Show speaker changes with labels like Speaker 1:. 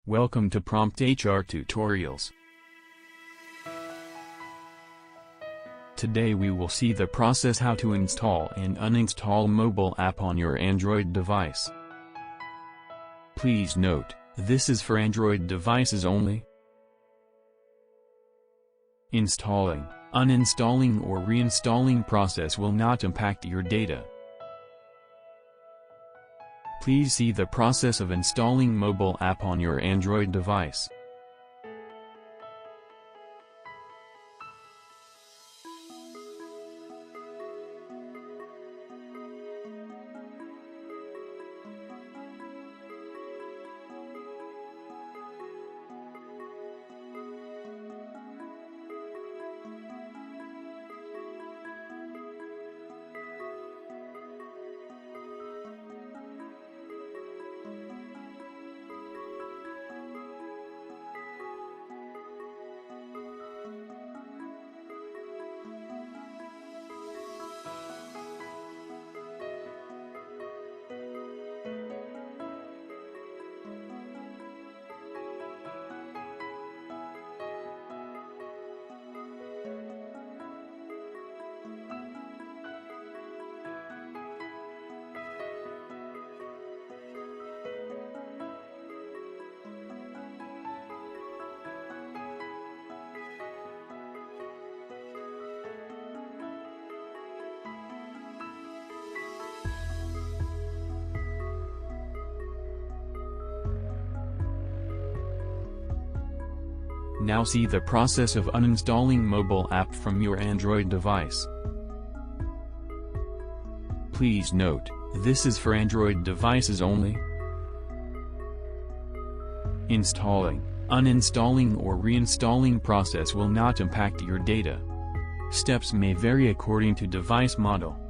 Speaker 1: Welcome to Prompt HR Tutorials. Today we will see the process how to install and uninstall mobile app on your Android device. Please note, this is for Android devices only. Installing, uninstalling or reinstalling process will not impact your data. Please see the process of installing mobile app on your Android device. Now see the process of uninstalling mobile app from your Android device. Please note, this is for Android devices only. Installing, uninstalling or reinstalling process will not impact your data. Steps may vary according to device model.